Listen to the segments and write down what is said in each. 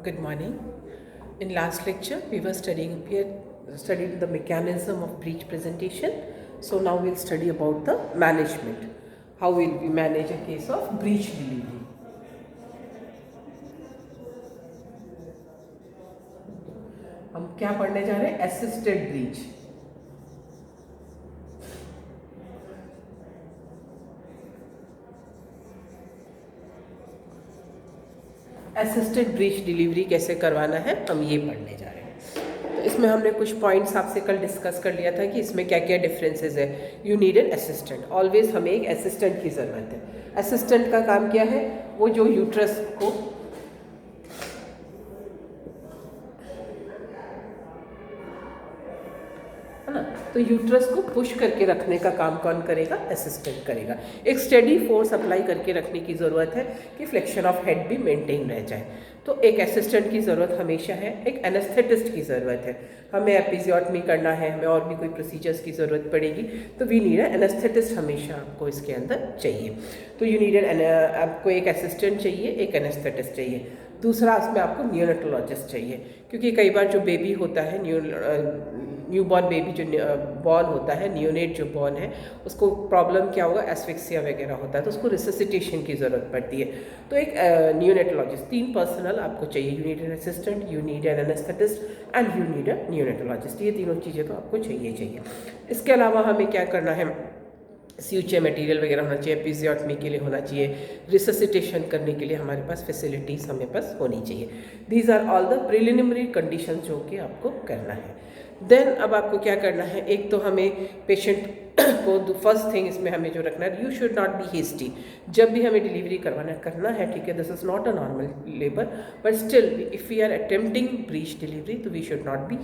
Good morning. In last lecture, we were studied the mechanism of breech presentation. So now we'll study about the management. How will we manage a case of breech delivery? हम क्या पढ़ने जा रहे हैं? Assisted breech. Assisted breach delivery कैसे करवाना है, हम ये पढ़ने जा रहे हैं। तो इसमें हमने कुछ पॉइंट्स आपसे कल डिस्कस कर लिया था कि इसमें क्या क्या डिफरेंसेस है। You need an assistant, always हमें एक असिस्टेंट की ज़रूरत है। असिस्टेंट का काम क्या है? वो जो यूट्रस को है ना, तो यूट्रस को पुश करके रखने का काम कौन करेगा? असिस्टेंट करेगा। एक स्टेडी फोर्स अप्लाई करके रखने की ज़रूरत है कि फ्लेक्शन ऑफ हेड भी मेंटेन रह जाए। तो एक असिस्टेंट की ज़रूरत हमेशा है। एक एनेस्थेटिस्ट की ज़रूरत है। हमें एपिजियोटमी करना है, हमें और भी कोई प्रोसीजर्स की ज़रूरत पड़ेगी, तो वी नीड एनेस्थेटिस्ट हमेशा आपको इसके अंदर चाहिए। तो यू नीड आपको एक असिस्टेंट चाहिए, एक एनेस्थेटिस्ट चाहिए। दूसरा इसमें आपको नियोनेटोलॉजिस्ट चाहिए, क्योंकि कई बार जो बेबी होता है, न्यूबॉर्न बेबी जो बॉर्न होता है, नियोनेट जो बॉर्न है, उसको प्रॉब्लम क्या होगा? एस्फिक्सिया वगैरह होता है, तो उसको रिससिटेशन की ज़रूरत पड़ती है। तो एक नियोनेटोलॉजिस्ट, 3 पर्सनल आपको चाहिए। You need an assistant, you need an anaesthetist and you need a neonatologist. ये तीनों चीज़ें तो आपको चाहिए। इसके अलावा हमें क्या करना है? CUHA मटेरियल वगैरह होना चाहिए, एपिजियोटमी के लिए होना चाहिए, रिससिटेशन करने के लिए हमारे पास फैसिलिटीज़ हमें पास होनी चाहिए। These are all the preliminary condition जो कि आपको करना है। देन अब आपको क्या करना है? एक तो हमें पेशेंट को फर्स्ट थिंग इसमें हमें जो रखना है, you should not be hasty. जब भी हमें डिलीवरी करना है, ठीक है, this is not a normal labour, but still if we are attempting breech delivery तो we should not be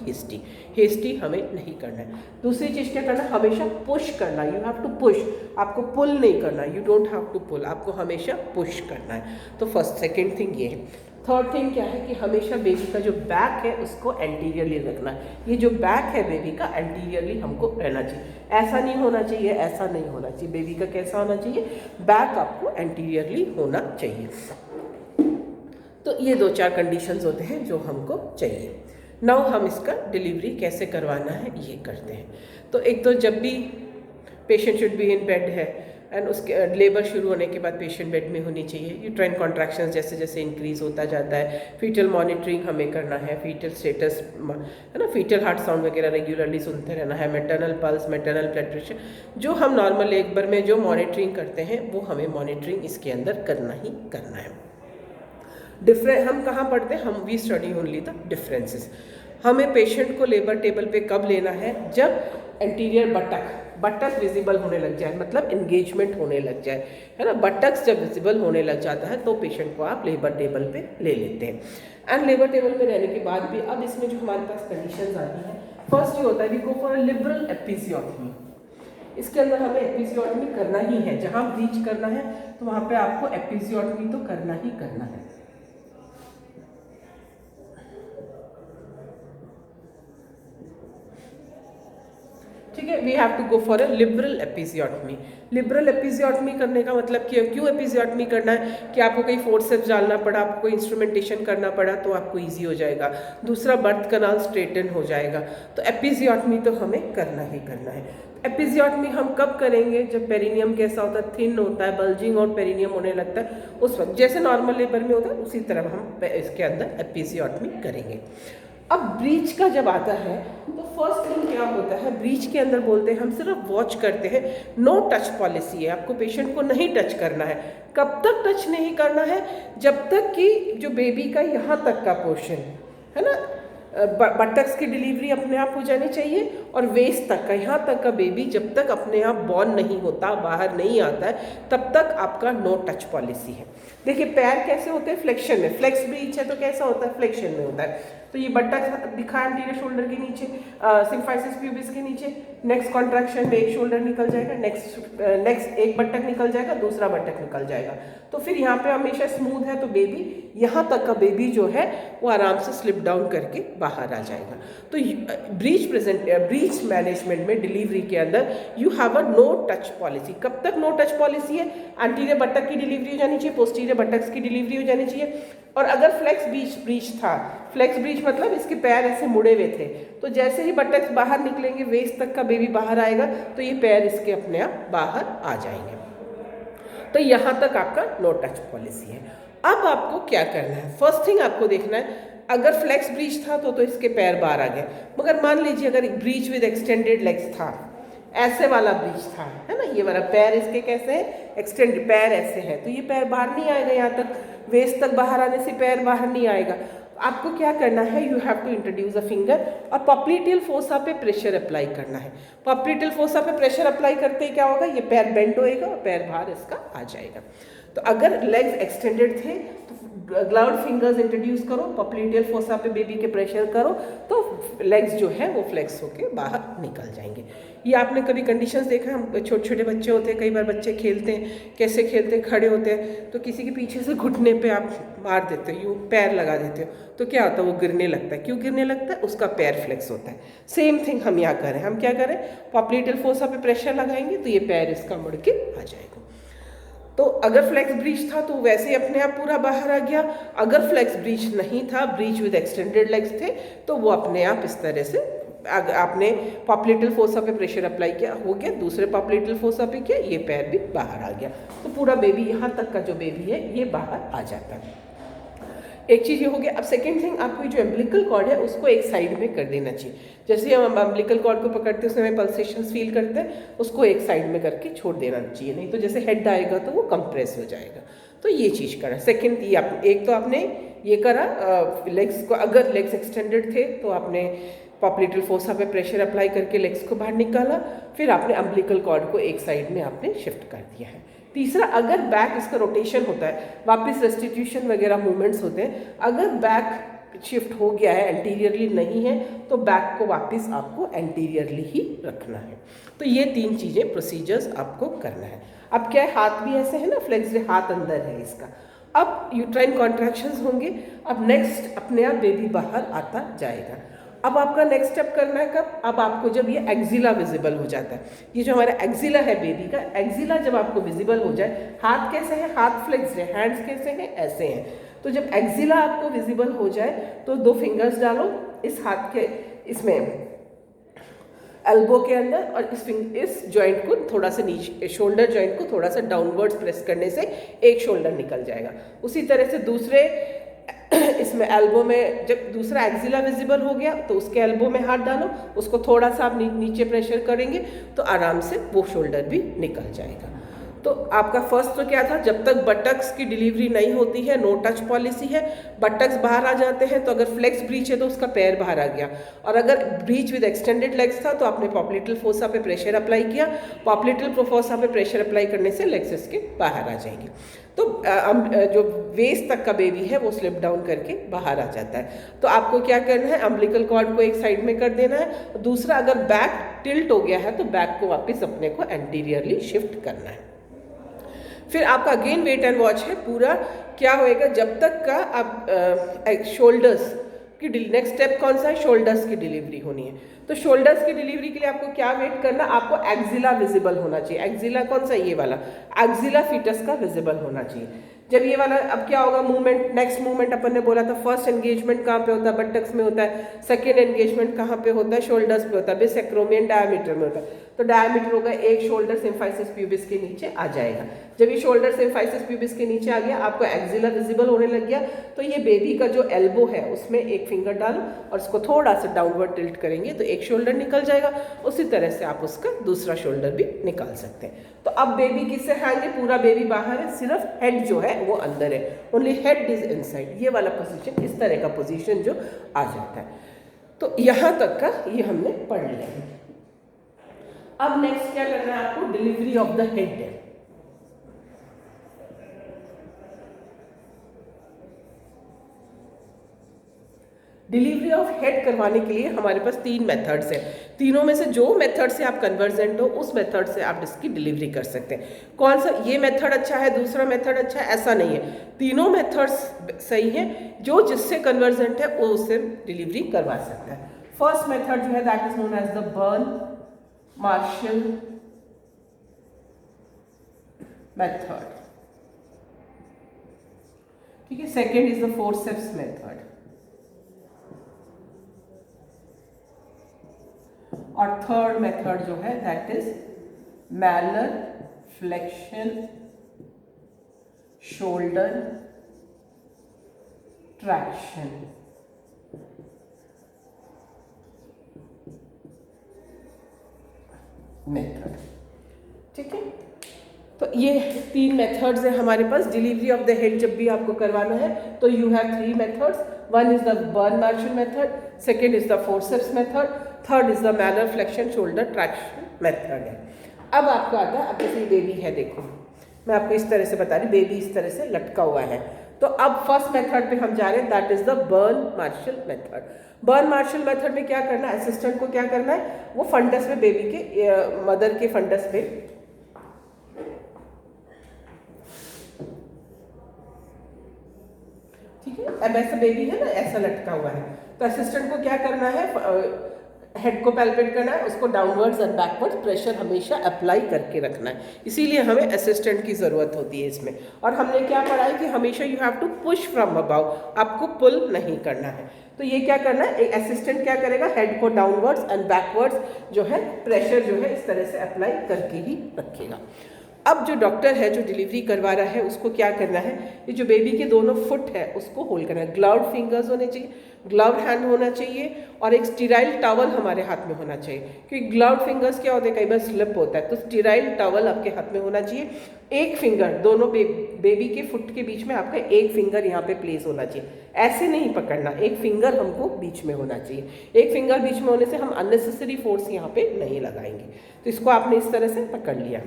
hasty हमें नहीं करना है। दूसरी चीज़ क्या करना है? हमेशा पुश करना। यू हैव टू पुश, आपको पुल नहीं करना। You don't have to pull, आपको हमेशा पुश करना है। तो फर्स्ट सेकेंड थिंग ये है। थर्ड थिंग क्या है कि हमेशा बेबी का जो बैक है उसको एंटीरियरली रखना है। ये जो बैक है बेबी का, एंटीरियरली हमको रहना चाहिए। ऐसा नहीं होना चाहिए, ऐसा नहीं होना चाहिए। बेबी का कैसा होना चाहिए? बैक आपको एंटीरियरली होना चाहिए। तो ये 2-4 कंडीशंस होते हैं जो हमको चाहिए। नाउ हम इसका डिलीवरी कैसे करवाना है ये करते हैं। तो एक तो जब भी patient should be in bed है एंड उसके लेबर शुरू होने के बाद पेशेंट बेड में होनी चाहिए। यूट्राइन कॉन्ट्रैक्शंस जैसे जैसे इंक्रीज़ होता जाता है, फीटल मॉनिटरिंग हमें करना है, फीटल स्टेटस है ना, फीटल हार्ट साउंड वगैरह रेगुलरली सुनते रहना है, maternal pulse, maternal blood pressure, जो हम नॉर्मल लेबर में जो मॉनिटरिंग करते हैं वो हमें मॉनिटरिंग इसके अंदर करना ही करना है। हम कहाँ पढ़ते हैं? हम we study only the differences. हमें पेशेंट को लेबर टेबल पे कब लेना है? जब एंटीरियर बटक विजिबल होने लग जाए, मतलब एंगेजमेंट होने लग जाए, है ना। बटक्स जब विजिबल होने लग जाता है तो पेशेंट को आप लेबर टेबल पे ले लेते हैं। एंड लेबर टेबल पे रहने के बाद भी अब इसमें जो हमारे पास कंडीशंस आती हैं, फर्स्ट ये होता है we go for a liberal episiotomy. इसके अंदर हमें एपिजियोटमी करना ही है। जहाँ ब्रीच करना है तो वहाँ पे आपको एपिजियोटमी तो करना ही करना है। ठीक है, we have to go for a liberal episiotomy. Liberal episiotomy करने का मतलब क्यों एपिजियोटमी करना है? कि आपको कहीं फोर्सेप्स डालना पड़ा, आपको कोई इंस्ट्रूमेंटेशन करना पड़ा तो आपको इजी हो जाएगा। दूसरा, बर्थ कनाल स्ट्रेटन हो जाएगा। तो एपिजियोटमी तो हमें करना ही करना है। एपिजियोटमी हम कब करेंगे? जब पेरिनियम कैसा होता है? थिन होता है, बल्जिंग और पेरिनियम होने लगता है, उस वक्त जैसे नॉर्मल लेबर में होता है उसी तरह हम इसके अंदर एपिजियोटमी करेंगे। अब ब्रीच का जब आता है तो फर्स्ट थिंग क्या होता है? ब्रीच के अंदर बोलते हैं हम सिर्फ वॉच करते हैं, नो टच पॉलिसी है। आपको पेशेंट को नहीं टच करना है। कब तक टच नहीं करना है? जब तक कि जो बेबी का यहाँ तक का पोर्शन है ना, बटक्स की डिलीवरी अपने आप हो जानी चाहिए, और वेस्ट तक का, यहाँ तक का बेबी जब तक अपने आप बॉर्न नहीं होता, बाहर नहीं आता है, तब तक आपका नो टच पॉलिसी है। देखिए पैर कैसे होते हैं? फ्लेक्शन में। फ्लेक्स ब्रीच है तो कैसा होता है? फ्लेक्शन में होता है। तो ये बटक दिखा एंटीरियर शोल्डर के नीचे, सिम्फाइसिस प्यूबिस के नीचे, नेक्स्ट कॉन्ट्रैक्शन में एक शोल्डर निकल जाएगा, नेक्स्ट एक बटक निकल जाएगा, दूसरा बटक निकल जाएगा। तो फिर यहाँ पे हमेशा स्मूथ है तो बेबी, यहाँ तक का बेबी जो है वो आराम से स्लिप डाउन करके बाहर आ जाएगा। तो ब्रीच मैनेजमेंट में डिलीवरी के अंदर you have a no touch policy. कब तक नो टच पॉलिसी है? एंटीरियर बटक की डिलीवरी हो जानी चाहिए, पोस्टीरियर बटक्स की डिलीवरी हो जानी चाहिए, और अगर फ्लेक्स ब्रीच था, फ्लेक्स ब्रीच मतलब इसके पैर ऐसे मुड़े हुए थे, तो जैसे ही बटक्स बाहर निकलेंगे, वेस्ट तक का बेबी बाहर आएगा, तो ये पैर इसके अपने आप बाहर आ जाएंगे। तो यहाँ तक आपका नो टच पॉलिसी है। अब आपको क्या करना है, फर्स्ट थिंग आपको देखना है, अगर फ्लेक्स ब्रीच था तो इसके पैर बाहर आ गए, मगर मान लीजिए अगर ब्रीच विद एक्सटेंडेड लेग्स था, ऐसे वाला ब्रीच था, है ना, ये वाला पैर इसके कैसे है, एक्सटेंडेड पैर ऐसे है, तो ये पैर बाहर नहीं आएगा, यहाँ तक वेस्ट तक बाहर आने से पैर बाहर नहीं आएगा। आपको क्या करना है, you have to introduce a finger और पॉप्लिटियल फोसा पे प्रेशर अप्लाई करना है। पॉप्लिटियल फोसा पे प्रेशर अप्लाई करते ही क्या होगा, ये पैर बेंड होएगा और पैर बाहर इसका आ जाएगा। तो अगर लेग्स एक्सटेंडेड थे तो ग्लाउड फिंगर्स इंट्रोड्यूस करो, पॉप्लिटियल फोसा पे बेबी के प्रेशर करो, तो लेग्स जो है वो फ्लेक्स होके बाहर निकल जाएंगे। ये आपने कभी कंडीशंस देखा, हम छोटे छोटे बच्चे होते हैं, कई बार बच्चे खेलते हैं, कैसे खेलते हैं, खड़े होते हैं, तो किसी के पीछे से घुटने पे आप मार देते हो, यूँ पैर लगा देते हो, तो क्या होता है, वो गिरने लगता है। क्यों गिरने लगता है, उसका पैर फ्लेक्स होता है। सेम थिंग हम यहाँ करें, हम क्या करें, पॉप्लिटियल फोसा पे प्रेशर लगाएंगे तो ये पैर इसका मुड़ के आ जाएगा। तो अगर फ्लेक्स ब्रीच था तो वैसे ही अपने आप पूरा बाहर आ गया, अगर फ्लेक्स ब्रीच नहीं था, ब्रीच विद एक्सटेंडेड लेग्स थे, तो वो अपने आप इस तरह से आपने पॉप्लिटियल फोसा पे प्रेशर अप्लाई किया, हो गया, दूसरे पॉप्लिटियल फोसा पे किया, ये पैर भी बाहर आ गया, तो पूरा बेबी, यहाँ तक का जो बेबी है ये बाहर आ जाता है। एक चीज़ ये हो गया। अब सेकेंड थिंग, आपको जो एम्बिलिकल कॉर्ड है उसको एक साइड में कर देना चाहिए। जैसे हम एम्बिलिकल कॉर्ड को पकड़ते हैं, उसमें पल्सेशंस फील करते हैं, उसको एक साइड में करके छोड़ देना चाहिए, नहीं तो जैसे हेड आएगा तो वो कंप्रेस हो जाएगा। तो ये चीज़ करा। सेकेंड, ये आप एक तो आपने ये करा, लेग्स को, अगर लेग्स एक्सटेंडेड थे तो आपने पॉप्लिटियल फोसा पे प्रेशर अप्लाई करके लेग्स को बाहर निकाला, फिर आपने अम्बिलिकल कॉर्ड को एक साइड में आपने शिफ्ट कर दिया है। तीसरा, अगर बैक इसका रोटेशन होता है, वापस रेस्टिट्यूशन वगैरह मूवमेंट्स होते हैं, अगर बैक शिफ्ट हो गया है, एंटीरियरली नहीं है, तो बैक को वापस आपको एंटीरियरली ही रखना है। तो ये तीन चीज़ें, प्रोसीजर्स आपको करना है। अब क्या है, हाथ भी ऐसे है ना, फ्लेक्स्ड हाथ अंदर है इसका। अब यूट्राइन कॉन्ट्रैक्शंस होंगे। अब नेक्स्ट अपने आप बेबी बाहर आता जाएगा। अब आपका नेक्स्ट स्टेप करना है कब, अब आपको जब ये एक्जिला विजिबल हो जाता है, ये जो हमारा एक्जिला है बेबी का, एक्जिला जब आपको विजिबल हो जाए, हाथ कैसे है, हाथ फ्लेक्स्ड है, हैंड्स कैसे हैं, ऐसे हैं, तो जब एक्जिला आपको विजिबल हो जाए तो दो फिंगर्स डालो इस हाथ के, इसमें एल्बो के अंदर, और इस जॉइंट को थोड़ा सा नीचे, शोल्डर जॉइंट को थोड़ा सा डाउनवर्ड्स प्रेस करने से एक शोल्डर निकल जाएगा। उसी तरह से दूसरे इसमें एल्बो में जब दूसरा एक्जिला विजिबल हो गया तो उसके एल्बो में हाथ डालो, उसको थोड़ा सा आप नीचे प्रेशर करेंगे तो आराम से वो शोल्डर भी निकल जाएगा। तो आपका फर्स्ट तो क्या था, जब तक बटक्स की डिलीवरी नहीं होती है नो टच पॉलिसी है। बटक्स बाहर आ जाते हैं तो अगर फ्लेक्स ब्रीच है तो उसका पैर बाहर आ गया, और अगर ब्रीच विद एक्सटेंडेड लेग्स था तो आपने पॉप्लिटियल फोसा पे प्रेशर अप्लाई किया, पॉप्लिटियल फोसा पे प्रेशर अप्लाई करने से लेग्स इसके बाहर आ जाएंगे। तो जो वेस्ट तक का बेबी है वो स्लिप डाउन करके बाहर आ जाता है। तो आपको क्या करना है, अम्बिलिकल कॉर्ड को एक साइड में कर देना है। दूसरा, अगर बैक टिल्ट हो गया है तो बैक को वापस अपने को एंटीरियरली शिफ्ट करना है। फिर आपका अगेन वेट एंड वॉच है, पूरा क्या होएगा, जब तक का आप शोल्डर्स की नेक्स्ट स्टेप कौन सा है, शोल्डर्स की डिलीवरी होनी है। तो शोल्डर्स की डिलीवरी के लिए आपको क्या वेट करना, आपको एक्जिला विजिबल होना चाहिए। एक्जिला कौन सा, ये वाला एक्जिला फीटस का विजिबल होना चाहिए। जब ये वाला, अब क्या होगा, मूवमेंट, नेक्स्ट मूवमेंट अपन ने बोला था, फर्स्ट एंगेजमेंट कहाँ पे होता है, बटक्स में होता है। सेकेंड एंगेजमेंट कहाँ पे होता है, शोल्डर्स पे होता है, बेस एक्रोमियन डायमीटर में होता है। तो डायमीटर होगा एक शोल्डर सिम्फाइसिस प्यूबिस के नीचे आ जाएगा। जब ये शोल्डर सिम्फाइसिस प्यूबिस के नीचे आ गया, आपको एक्जिला विजिबल होने लग गया, तो ये बेबी का जो एल्बो है उसमें एक फिंगर डालो और उसको थोड़ा सा डाउनवर्ड टिल्ट करेंगे तो एक शोल्डर निकल जाएगा। उसी तरह से आप उसका दूसरा शोल्डर भी निकाल सकते हैं। तो अब बेबी किससे खाएंगे, पूरा बेबी बाहर है, सिर्फ हेड जो है वो अंदर है, ओनली हेड इज इनसाइड। ये वाला पोजीशन, इस तरह का पोजीशन जो आ जाता है। तो यहाँ तक का ये हमने पढ़ लिया है। अब नेक्स्ट क्या करना है आपको, डिलीवरी ऑफ द हेड है। डिलीवरी ऑफ हेड करवाने के लिए हमारे पास तीन मेथड्स हैं। तीनों में से जो मेथड से आप कन्वर्जेंट हो उस मेथड से आप इसकी डिलीवरी कर सकते हैं। कौन सा, ये मेथड अच्छा है, दूसरा मेथड अच्छा है, ऐसा नहीं है। तीनों मेथड्स सही हैं, जो जिससे कन्वर्जेंट है वो उससे डिलीवरी करवा सकता है। फर्स्ट मेथड जो है that is known as the burn Marshall method. ठीक है। Second is the forceps method, और थर्ड मेथड जो है that is malar flexion shoulder traction. Method, ठीक है। तो ये 3 मेथड्स हैं हमारे पास। डिलीवरी ऑफ द हेड जब भी आपको करवाना है तो you have 3 methods. One is the burn Marshall method, second is the forceps method, third is the malar flexion shoulder traction method है। अब आपको आता है, अब जैसे बेबी है, देखो मैं आपको इस तरह से बता रही, बेबी इस तरह से लटका हुआ है। तो अब फर्स्ट मेथड पे हम जा रहे हैं, that is the burn Marshall method. Burn Marshall method में क्या करना है, असिस्टेंट को क्या करना है, वो फंडस में बेबी के मदर के फंडस पे ठीक है, अब ऐसा बेबी है ना, ऐसा लटका हुआ है, तो असिस्टेंट को क्या करना है, हेड को पैल्पेट करना है, उसको डाउनवर्ड्स एंड बैकवर्ड्स प्रेशर हमेशा अप्लाई करके रखना है। इसीलिए हमें असिस्टेंट की ज़रूरत होती है इसमें। और हमने क्या पढ़ा है कि हमेशा you have to push from above, आपको पुल नहीं करना है। तो ये क्या करना है, एक असिस्टेंट क्या करेगा, हेड को डाउनवर्ड्स एंड बैकवर्ड्स जो है प्रेशर जो है इस तरह से अप्लाई करके ही रखेगा। अब जो डॉक्टर है जो डिलीवरी करवा रहा है उसको क्या करना है, ये जो बेबी के दोनों फुट है उसको होल्ड करना है। ग्लव्ड फिंगर्स होने चाहिए, ग्लव्ड हैंड होना चाहिए, और एक स्टीराइल टॉवल हमारे हाथ में होना चाहिए, क्योंकि ग्लव्ड फिंगर्स क्या होते हैं, कई बार स्लिप होता है, तो स्टीराइल टॉवल आपके हाथ में होना चाहिए। एक फिंगर दोनों बेबी के फुट के बीच में आपका एक फिंगर यहाँ पे प्लेस होना चाहिए, ऐसे नहीं पकड़ना, एक फिंगर हमको बीच में होना चाहिए। एक फिंगर बीच में होने से हम अननेसेसरी फोर्स यहाँ पे नहीं लगाएंगे। तो इसको आपने इस तरह से पकड़ लिया,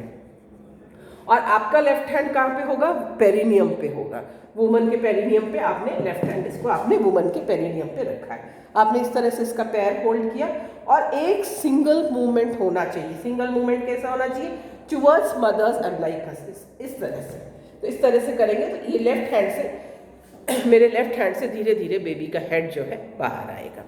और आपका लेफ्ट हैंड कहाँ पे होगा, पेरिनियम पे होगा। वुमन के पेरिनियम पे आपने लेफ्ट हैंड, इसको आपने वुमन के पेरिनियम पे रखा है। आपने इस तरह से इसका पैर होल्ड किया, और एक सिंगल मूवमेंट होना चाहिए। सिंगल मूवमेंट कैसा होना चाहिए, टुवर्ड्स मदर्स अम्बिलिकस, इस तरह से। तो इस तरह से करेंगे तो ये लेफ्ट हैंड से मेरे लेफ्ट हैंड से धीरे धीरे बेबी का हेड जो है बाहर आएगा।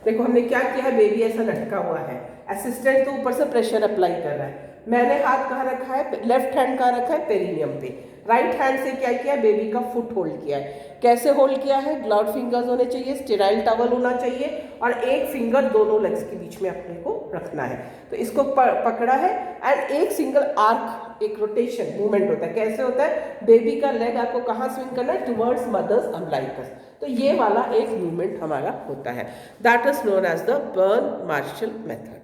देखो हमने क्या किया है, बेबी ऐसा लटका हुआ है, असिस्टेंट तो ऊपर से प्रेशर अप्लाई कर रहा है, मैंने हाथ कहाँ रखा है, लेफ्ट हैंड कहाँ रखा है, पेरिनियम पे। राइट हैंड से क्या किया, बेबी का फुट होल्ड किया है। कैसे होल्ड किया है, ग्लव्ड फिंगर्स होने चाहिए, स्टेराइल टॉवल होना चाहिए, और एक फिंगर दोनों लेग्स के बीच में अपने को रखना है। तो इसको पकड़ा है, एंड एक सिंगल आर्क, एक रोटेशन मूवमेंट होता है। कैसे होता है, बेबी का लेग आपको कहाँ स्विंग करना है, टुवर्ड्स मदर्स अम्बिलिकस। तो ये वाला एक मूवमेंट हमारा होता है, that is known as the burn Marshall method.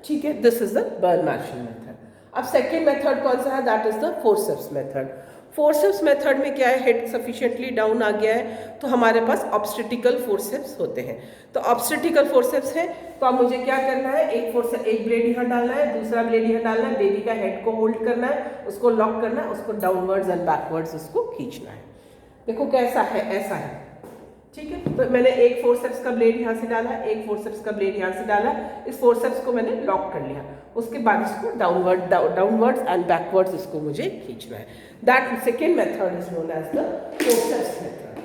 ठीक है, this is the burn Marshall method. अब सेकेंड मेथड कौन सा है, that is the forceps method. Forceps method में क्या है, हेड सफिशिएंटली डाउन आ गया है तो हमारे पास ऑब्स्टेटिकल फोर्सेप्स होते हैं। तो ऑब्स्टेटिकल फोर्सेप्स है तो अब मुझे क्या करना है, एक ब्लेड यहाँ डालना है, दूसरा ब्लेड यहाँ डालना है, बेबी का हेड को होल्ड करना है, उसको लॉक करना है, उसको डाउनवर्ड्स एंड बैकवर्ड्स उसको खींचना है। देखो कैसा है, ऐसा है, ठीक है। तो मैंने एक फोर्सेप्स का ब्लेड यहाँ से डाला, एक फोर्सेप्स का ब्लेड यहाँ से डाला, इस फोर्सेप्स को मैंने लॉक कर लिया, उसके बाद इसको डाउनवर्ड्स एंड बैकवर्ड्स इसको मुझे खींचना है। That second method is known as the forceps method.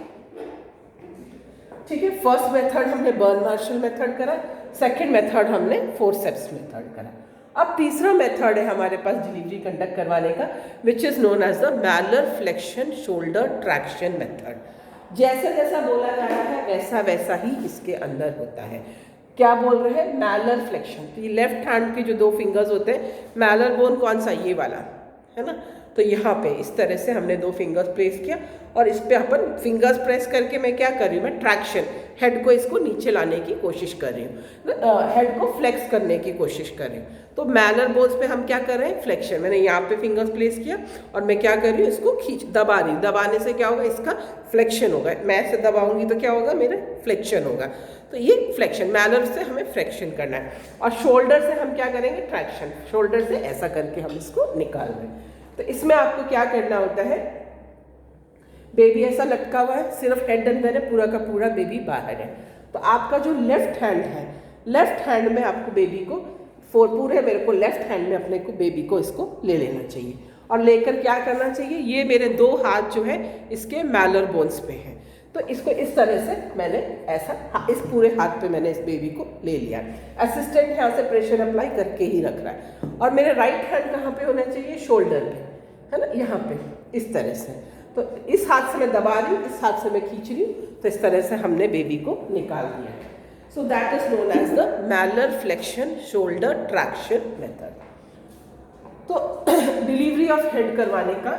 ठीक है, फर्स्ट मेथड हमने बर्न मार्शल मेथड करा, सेकेंड मेथड हमने फोर्सेप्स मेथड करा। अब तीसरा मेथड है हमारे पास डिलीवरी कंडक्ट करवाने का, which is known as the malar flexion shoulder traction method. जैसा जैसा बोला जा रहा है वैसा वैसा ही इसके अंदर होता है। क्या बोल रहे हैं, मैलर फ्लेक्शन। तो ये लेफ्ट हैंड के जो 2 फिंगर्स होते हैं, मैलर बोन कौन सा, ये वाला है ना। तो यहाँ पे इस तरह से हमने 2 फिंगर्स प्लेस किया, और इस पे अपन फिंगर्स प्रेस करके मैं क्या कर रही हूँ, मैं ट्रैक्शन, हेड को इसको नीचे लाने की कोशिश कर रही हूँ, हेड को फ्लेक्स करने की कोशिश कर रही हूँ। तो मैलर बोन्स पे हम क्या कर रहे हैं, फ्लेक्शन। मैंने यहाँ पे फिंगर्स प्लेस किया और मैं क्या कर रही हूँ, इसको दबा रही हूँ। दबाने से क्या होगा, इसका फ्लेक्शन होगा। मैं ऐसे दबाऊंगी तो क्या होगा, मेरा फ्लेक्शन होगा। तो ये फ्लेक्शन, मैलर से हमें फ्लेक्शन करना है, और शोल्डर से हम क्या करेंगे, ट्रैक्शन। शोल्डर से ऐसा करके हम इसको निकाल रहे हैं। तो इसमें आपको क्या करना होता है, बेबी ऐसा लटका हुआ है, सिर्फ हेड अंदर है, पूरा का पूरा बेबी बाहर है। तो आपका जो लेफ्ट हैंड है, लेफ्ट हैंड में आपको बेबी को पूरे मेरे को लेफ्ट हैंड में अपने को बेबी को इसको ले लेना चाहिए, और लेकर क्या करना चाहिए, ये मेरे 2 हाथ जो है इसके मैलर बोन्स पे हैं। तो इसको इस तरह से मैंने ऐसा इस पूरे हाथ पे मैंने इस बेबी को ले लिया। असिस्टेंट यहाँ से प्रेशर अप्लाई करके ही रख रहा है, और मेरे राइट हैंड कहाँ पे होना चाहिए, शोल्डर पे, है ना, यहाँ पे। इस तरह से। तो इस हाथ से मैं दबा रही हूँ, इस हाथ से मैं खींच रही हूँ, तो इस तरह से हमने बेबी को निकाल दिया है। So that is known as the malar flexion shoulder traction method. तो डिलीवरी ऑफ हेड करवाने का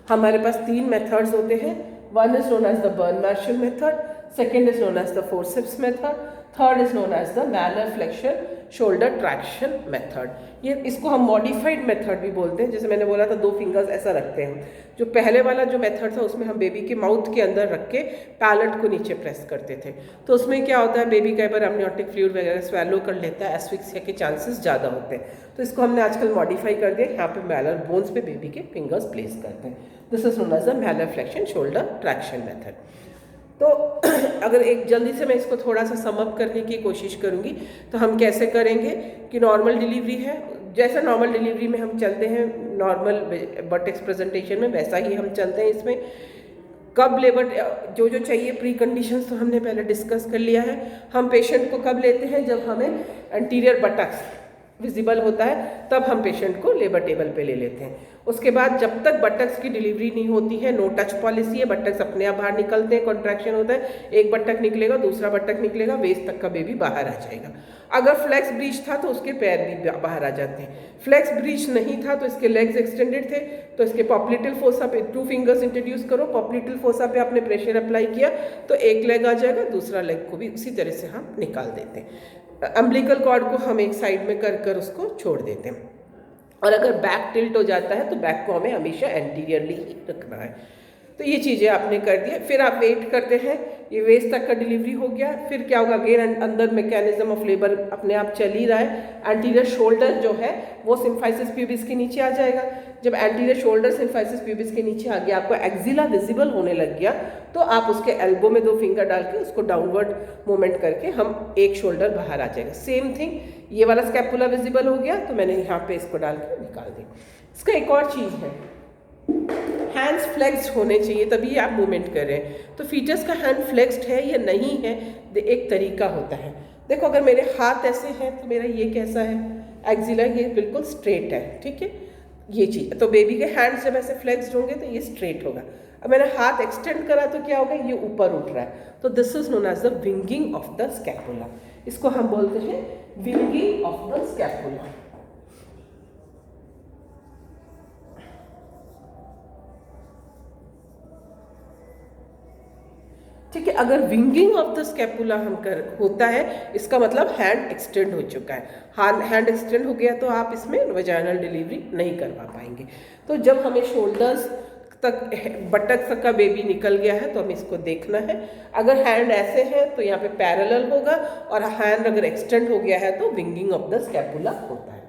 हमारे पास 3 मेथड्स होते हैं। One is known as the burn Marshall method, second is known as the forceps method, third is known as the malar flexion shoulder traction method. ये इसको हम मॉडिफाइड मेथड भी बोलते हैं। जैसे मैंने बोला था 2 फिंगर्स ऐसा रखते हैं। जो पहले वाला जो मेथड था उसमें हम बेबी के माउथ के अंदर रख के पैलेट को नीचे प्रेस करते थे। तो उसमें क्या होता है, बेबी कई बार अमनियोटिक फ्लूइड वगैरह स्वेलो कर लेता है, एस्फिक्सिया के चांसेस ज़्यादा होते हैं। तो इसको हमने आजकल मॉडिफाई कर दिया, यहाँ पे मैलर बोन्स पे बेबी के फिंगर्स प्लेस करते हैं। This is known as the malar flexion shoulder traction method. तो अगर एक जल्दी से मैं इसको थोड़ा सा समअप करने की कोशिश करूँगी तो हम कैसे करेंगे कि नॉर्मल डिलीवरी है, जैसा नॉर्मल डिलीवरी में हम चलते हैं नॉर्मल बटेक्स प्रेजेंटेशन में, वैसा ही हम चलते हैं इसमें। कब लेबर जो जो चाहिए प्री कंडीशंस तो हमने पहले डिस्कस कर लिया है। हम पेशेंट को कब लेते हैं, जब हमें एंटीरियर बटक्स विजिबल होता है तब हम पेशेंट को लेबर टेबल पे ले लेते हैं। उसके बाद जब तक बटक्स की डिलीवरी नहीं होती है, नो टच पॉलिसी है, बटक्स अपने आप बाहर निकलते हैं, कॉन्ट्रैक्शन होता है, एक बटक निकलेगा, दूसरा बटक निकलेगा, वेस्ट तक का बेबी बाहर आ जाएगा। अगर फ्लेक्स ब्रीच था तो उसके पैर भी बाहर आ जाते हैं। फ्लेक्स ब्रीच नहीं था तो इसके लेग्स एक्सटेंडेड थे, तो इसके पॉप्लिटल फोसा पे 2 फिंगर्स इंट्रोड्यूस करो, पॉप्लिटल फोसा पे आपने प्रेशर अप्लाई किया तो एक लेग आ जाएगा, दूसरा लेग को भी उसी तरह से हम निकाल देते हैं। अम्बिलिकल कॉर्ड को हम एक साइड में कर कर उसको छोड़ देते हैं। और अगर बैक टिल्ट हो जाता है तो बैक को हमें हमेशा एंटीरियरली ही रखना है। तो ये चीज़ें आपने कर दिया, फिर आप वेट करते हैं, ये वेस्ट तक का डिलीवरी हो गया। फिर क्या होगा, अगेन अंदर मैकेनिज्म ऑफ लेबर अपने आप चल ही रहा है। एंटीरियर शोल्डर जो है वो सिम्फाइसिस प्यूबिस के नीचे आ जाएगा। जब एंटीरियर शोल्डर सिम्फाइसिस प्यूबिस के नीचे आ गया, आपको एक्जिला विजिबल होने लग गया, तो आप उसके एल्बो में 2 फिंगर डाल के उसको डाउनवर्ड मूवमेंट करके हम एक शोल्डर बाहर आ जाएगा। सेम थिंग, ये वाला स्कैपुला विजिबल हो गया तो मैंने यहाँ पे इसको डाल के निकाल दी। इसका एक और चीज़ है, हैंड्स फ्लेक्स्ड होने चाहिए तभी आप मूवमेंट कर रहे हैं। तो फीटस का हैंड फ्लेक्स्ड है या नहीं है, एक तरीका होता है। देखो अगर मेरे हाथ ऐसे हैं तो मेरा ये कैसा है, एक्जिला ये बिल्कुल स्ट्रेट है, ठीक है, ये चीज़। तो बेबी के हैंड्स जब ऐसे फ्लेक्स्ड होंगे तो ये स्ट्रेट होगा। अब मैंने हाथ एक्सटेंड करा तो क्या होगा, ये ऊपर उठ रहा है। तो this is known as the winging of the scapula. इसको हम बोलते हैं विंगिंग ऑफ द स्कैपुला। ठीक है, अगर विंगिंग ऑफ द स्कैपुला हम कर होता है इसका मतलब हैंड एक्सटेंड हो चुका है। हैंड एक्सटेंड हो गया तो आप इसमें वजाइनल डिलीवरी नहीं करवा पाएंगे। तो जब हमें शोल्डर्स तक बटक तक का बेबी निकल गया है तो हमें इसको देखना है। अगर हैंड ऐसे है तो यहाँ पे पैरेलल होगा, और हैंड अगर एक्सटेंड हो गया है तो विंगिंग ऑफ द स्कैपुला होता है।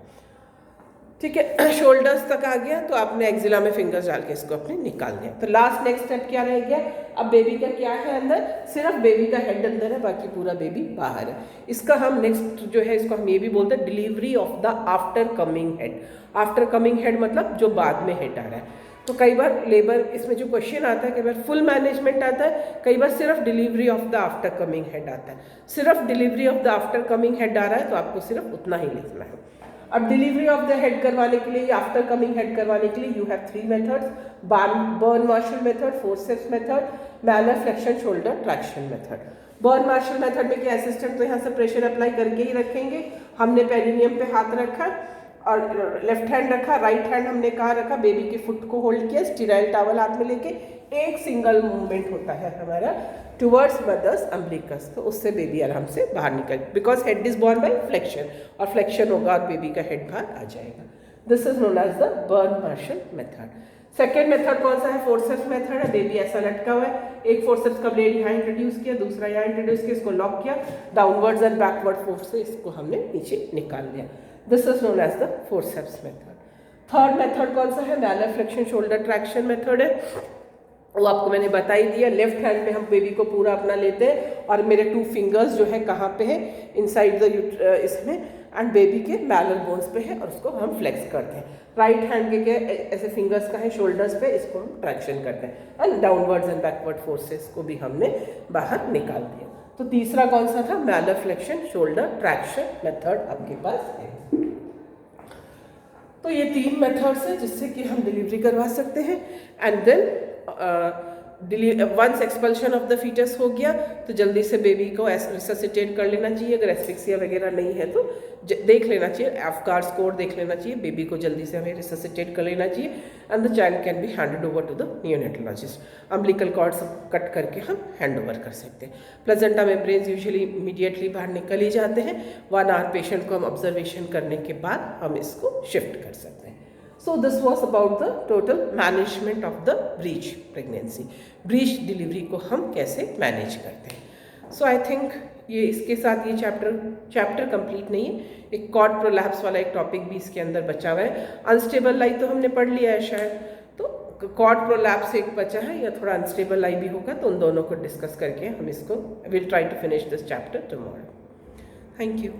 ठीक है, शोल्डर्स तक आ गया तो आपने एक्जिला में फिंगर्स डाल के इसको अपने निकाल दिया। तो लास्ट नेक्स्ट स्टेप क्या रह गया, अब बेबी का क्या है अंदर, सिर्फ बेबी का हेड अंदर है, बाकी पूरा बेबी बाहर है। इसका हम नेक्स्ट जो है इसको हम ये भी बोलते हैं delivery of the after coming head. After coming head मतलब जो बाद में हेड आ रहा है। तो कई बार लेबर इसमें जो क्वेश्चन आता है, कई बार फुल मैनेजमेंट आता है, कई बार सिर्फ delivery of the after coming head आता है। सिर्फ delivery of the after coming head आ रहा है तो आपको सिर्फ उतना ही लिखना है। अब डिलीवरी ऑफ द हेड करवाने के लिए या आफ्टर कमिंग हेड करवाने के लिए you have 3 methods, Burns Marshall method, forceps method, malar flexion shoulder traction method. Burn Marshall method में क्या असिस्टेंट तो यहाँ से प्रेशर अप्लाई करके ही रखेंगे। हमने पेरिनियम पे हाथ रखा और लेफ्ट हैंड रखा, राइट हैंड हमने कहाँ रखा, बेबी के फुट को होल्ड किया, स्टीराइल टॉवल हाथ में लेके एक सिंगल मूवमेंट होता है हमारा टुवर्ड्स मदर्स अम्बिलिकस, तो उससे बेबी आराम से बाहर निकल, because head is born by flexion, और फ्लेक्शन होगा और बेबी का हेड बाहर आ जाएगा। This is known as the burn Marshall method. Second method कौन सा है, फोर्सेप्स मेथड है। बेबी ऐसा लटका हुआ है, एक फोर्सेप्स का ब्लेड यहाँ इंट्रोड्यूस किया, दूसरा यहाँ इंट्रोड्यूस किया, इसको लॉक किया, डाउनवर्ड्स एंड बैकवर्ड फोर्स से इसको हमने नीचे निकाल दिया। This is known as the forceps method. Third method कौन सा है, malar flexion shoulder traction method है। वो आपको मैंने बता ही दिया। लेफ्ट हैंड में हम बेबी को पूरा अपना लेते हैं और मेरे 2 फिंगर्स जो है कहाँ पे है, इनसाइड द इसमें, एंड बेबी के मैलर बोन्स पे है और उसको हम फ्लेक्स करते हैं। राइट हैंड के ऐसे फिंगर्स का है शोल्डर्स पे, इसको हम ट्रैक्शन करते हैं and downwards and backward forces को भी हमने बाहर निकाल दिया। तो तीसरा कौन सा था, मैलर फ्लेक्शन शोल्डर ट्रैक्शन मेथड आपके पास है। तो ये 3 मेथड्स हैं जिससे कि हम डिलीवरी करवा सकते हैं। And then once expulsion of the foetus हो गया तो जल्दी से बेबी को रिससिटेट कर लेना चाहिए। अगर एस्फिक्सिया वगैरह नहीं है तो देख लेना चाहिए, एफकार स्कोर देख लेना चाहिए, बेबी को जल्दी से हमें रिससिटेट कर लेना चाहिए। And the child can be handed over to the neonatologist. Umbilical cord सब कट करके हम हैंड ओवर कर सकते हैं। प्लेजेंटा मेम्ब्रेन्स यूजुअली इमीडिएटली बाहर निकल ही जाते हैं। 1 आवर पेशेंट को हम ऑब्जर्वेशन करने के बाद हम इसको शिफ्ट कर सकते हैं। So this was about the total management of the breech pregnancy. breech delivery को हम कैसे मैनेज करते हैं। So I think ये इसके साथ ये चैप्टर कंप्लीट नहीं है। एक कॉर्ड प्रोलैप्स वाला एक टॉपिक भी इसके अंदर बचा हुआ है। अनस्टेबल लाई तो हमने पढ़ लिया है शायद, तो कॉर्ड प्रोलैप्स एक बचा है या थोड़ा अनस्टेबल लाई भी होगा, तो उन दोनों को डिस्कस करके हम इसको will try to finish this chapter tomorrow. Thank you.